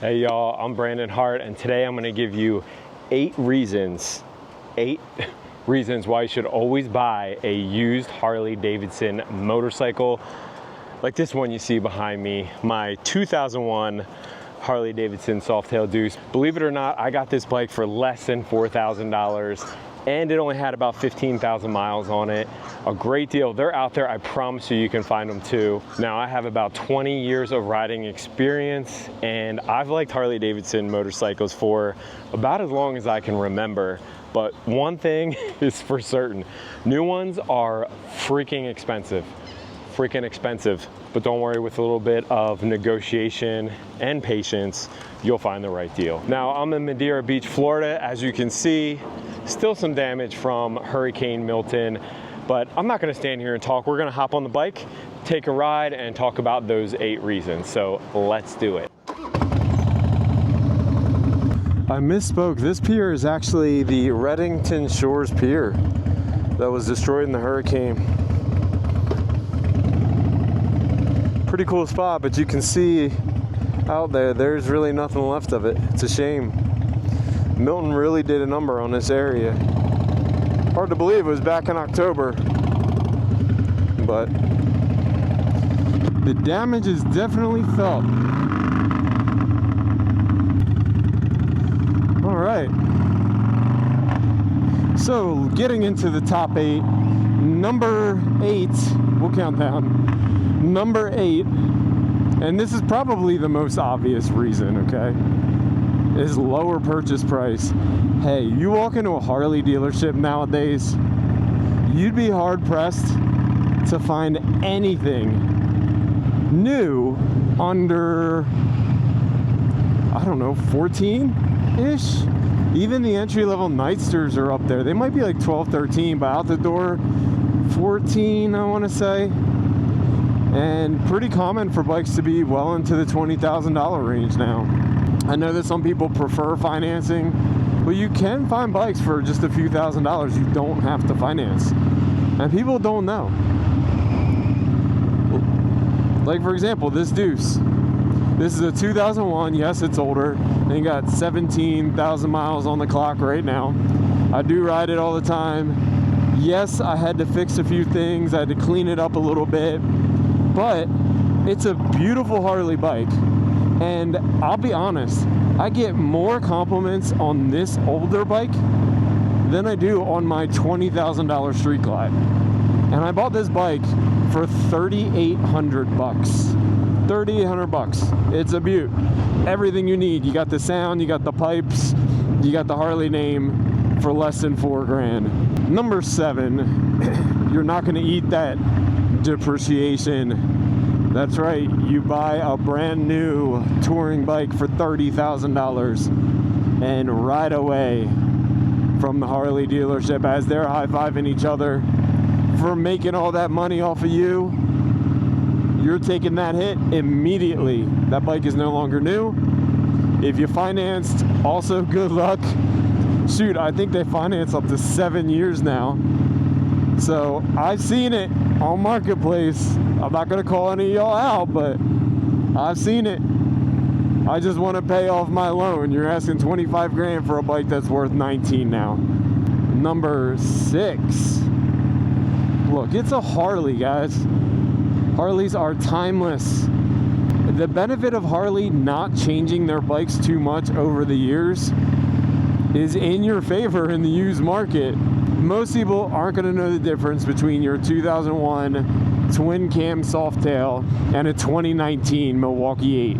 Hey y'all, I'm Brandon Hart, and today I'm gonna give you 8 reasons why you should always buy a used Harley Davidson motorcycle like this one you see behind me, my 2001 Harley Davidson Softail Deuce. Believe it or not, I got this bike for less than $4,000 and it only had about 15,000 miles on it. A great deal. They're out there. I promise you can find them too. Now I have about 20 years of riding experience and I've liked Harley Davidson motorcycles for about as long as I can remember. But one thing is for certain, new ones are freaking expensive. But don't worry, with a little bit of negotiation and patience, you'll find the right deal. Now I'm in Madeira Beach, Florida. As you can see, still some damage from Hurricane Milton, but I'm not gonna stand here and talk. We're gonna hop on the bike, take a ride, and talk about those 8 reasons. So let's do it. I misspoke. This pier is actually the Reddington Shores Pier that was destroyed in the hurricane. Pretty cool spot, but you can see out there's really nothing left of it. It's a shame. Milton really did a number on this area. Hard to believe it was back in October, but the damage is definitely felt. All right, so getting into the top 8, number 8, we'll count down. Number 8, and this is probably the most obvious reason, okay, is lower purchase price. Hey, you walk into a Harley dealership nowadays, you'd be hard pressed to find anything new under, I don't know, 14-ish. Even the entry-level Nightsters are up there. They might be like 12, 13, but out the door, 14, I want to say. And pretty common for bikes to be well into the $20,000 range now. I know that some people prefer financing, but you can find bikes for just a few $1,000s you don't have to finance. And people don't know. Like for example, this Deuce. This is a 2001, yes, it's older. And got 17,000 miles on the clock right now. I do ride it all the time. Yes, I had to fix a few things. I had to clean it up a little bit. But it's a beautiful Harley bike, and I'll be honest, I get more compliments on this older bike than I do on my $20,000 Street Glide. And I bought this bike for $3,800 bucks. $3,800 It's a beaut. Everything you need. You got the sound, you got the pipes, you got the Harley name for less than $4 grand. Number 7, you're not gonna eat that depreciation. That's right, you buy a brand new touring bike for $30,000 and ride away from the Harley dealership as they're high-fiving each other for making all that money off of you. You're taking that hit immediately. That bike is no longer new. If you financed, also good luck. Shoot, I think they finance up to 7 years now. So I've seen it on Marketplace. I'm not gonna call any of y'all out, but I've seen it. I just want to pay off my loan. You're asking 25 grand for a bike that's worth 19 now. Number 6. Look, it's a Harley, guys. Harleys are timeless. The benefit of Harley not changing their bikes too much over the years is in your favor in the used market. Most people aren't going to know the difference between your 2001 twin cam Softail and a 2019 Milwaukee 8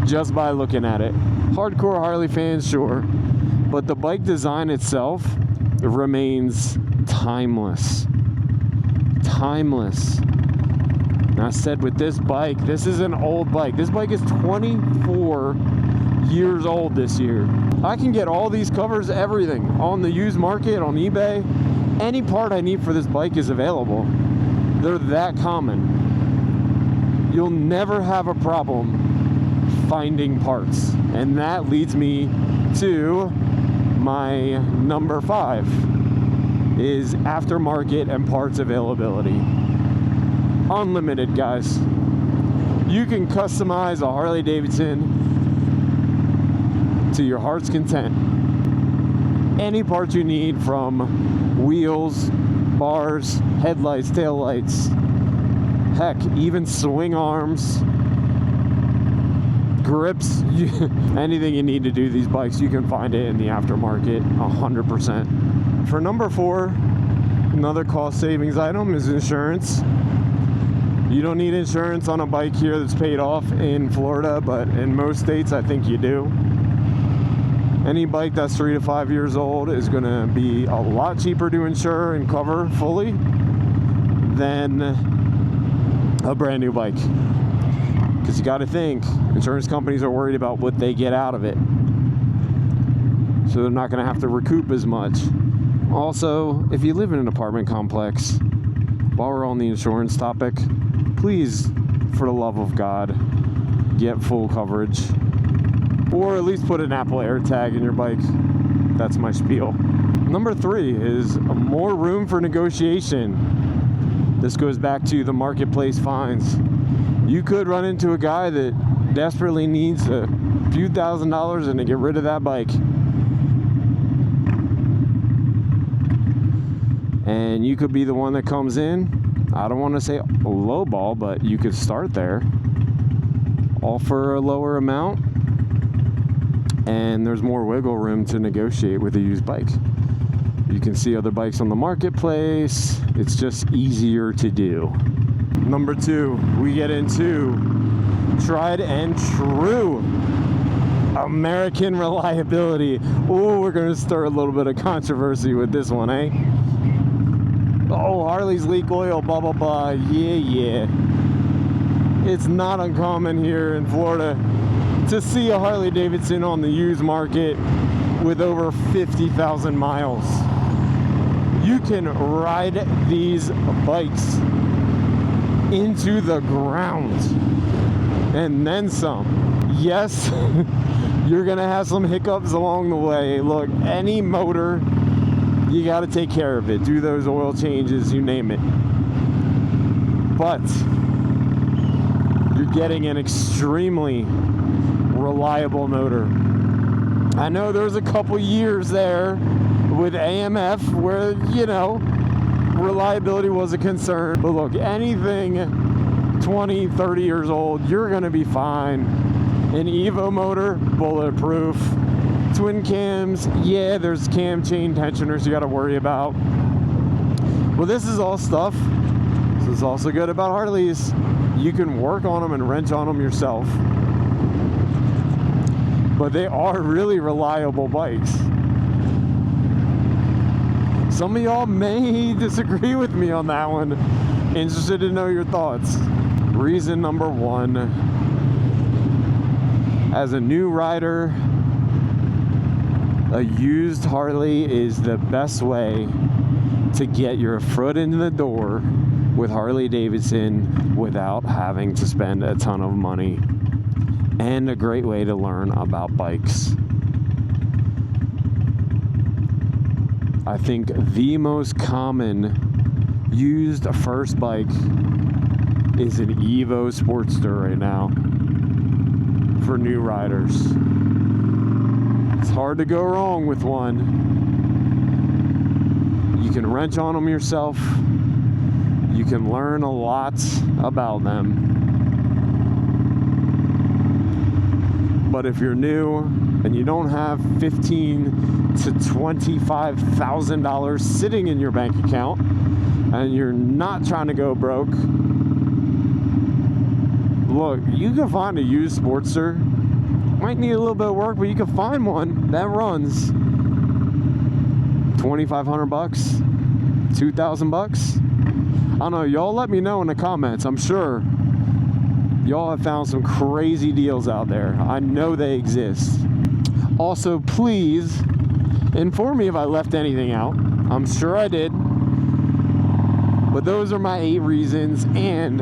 just by looking at it. Hardcore Harley fans, sure, but the bike design itself remains timeless. Timeless. Now, I said with this bike, this is an old bike. This bike is 24 years old this year. I can get all these covers, everything, on the used market, on eBay. Any part I need for this bike is available. They're that common. You'll never have a problem finding parts. And that leads me to my number 5, is aftermarket and parts availability. Unlimited, guys. You can customize a Harley Davidson to your heart's content. Any parts you need, from wheels, bars, headlights, taillights, heck, even swing arms, grips, anything you need to do these bikes, you can find it in the aftermarket 100%. For number 4, another cost savings item is insurance. You don't need insurance on a bike here that's paid off in Florida, but in most states I think you do. Any bike that's 3 to 5 years old is going to be a lot cheaper to insure and cover fully than a brand new bike. Because you got to think, insurance companies are worried about what they get out of it. So they're not going to have to recoup as much. Also, if you live in an apartment complex, while we're on the insurance topic, please, for the love of God, get full coverage. Or at least put an Apple AirTag in your bike. That's my spiel. Number 3 is more room for negotiation. This goes back to the marketplace fines. You could run into a guy that desperately needs a few $1,000s and to get rid of that bike. And you could be the one that comes in. I don't want to say lowball, but you could start there. Offer a lower amount. And there's more wiggle room to negotiate with a used bike. You can see other bikes on the marketplace. It's just easier to do. Number 2, we get into tried and true American reliability. Oh, we're going to start a little bit of controversy with this one, eh? Oh, Harleys leak oil, blah, blah, blah. Yeah. It's not uncommon here in Florida to see a Harley Davidson on the used market with over 50,000 miles. You can ride these bikes into the ground and then some. Yes, you're gonna have some hiccups along the way. Look, any motor, you gotta take care of it. Do those oil changes, you name it. But you're getting an extremely reliable motor. I know there's a couple years there with AMF where, reliability was a concern. But look, anything 20, 30 years old, you're going to be fine. An Evo motor, bulletproof. Twin cams, yeah, there's cam chain tensioners you got to worry about. Well, this is all stuff. This is also good about Harleys. You can work on them and wrench on them yourself. But they are really reliable bikes. Some of y'all may disagree with me on that one. Interested to know your thoughts. Reason number 1. As a new rider, a used Harley is the best way to get your foot in the door with Harley Davidson without having to spend a ton of money. And a great way to learn about bikes. I think the most common used first bike is an Evo Sportster right now for new riders. It's hard to go wrong with one. You can wrench on them yourself. You can learn a lot about them. But if you're new and you don't have $15,000 to $25,000 sitting in your bank account and you're not trying to go broke, look, you can find a used Sportster. Might need a little bit of work, but you can find one that runs $2,500, $2,000. I don't know, y'all let me know in the comments. I'm sure y'all have found some crazy deals out there. I know they exist. Also, please inform me if I left anything out. I'm sure I did. But those are my 8 reasons, and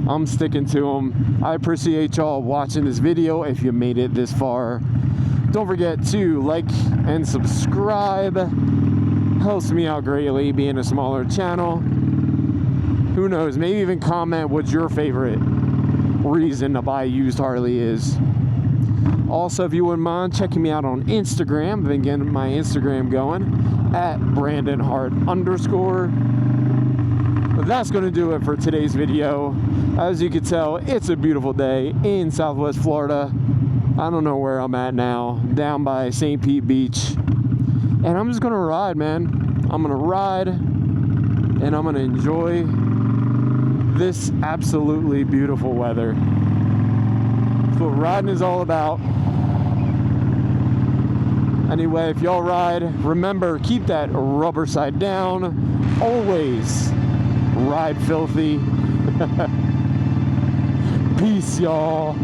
I'm sticking to them. I appreciate y'all watching this video if you made it this far. Don't forget to like and subscribe. Helps me out greatly being a smaller channel. Who knows, maybe even comment what your favorite reason to buy a used Harley is. Also, if you wouldn't mind checking me out on Instagram, I've been getting my Instagram going at BrandonHart_. But that's going to do it for today's video. As you can tell, it's a beautiful day in Southwest Florida. I don't know where I'm at now, down by St. Pete Beach. And I'm just going to ride, man. I'm going to ride and I'm going to enjoy this absolutely beautiful weather. That's what riding is all about. Anyway, if y'all ride, remember, keep that rubber side down. Always ride filthy. Peace, y'all.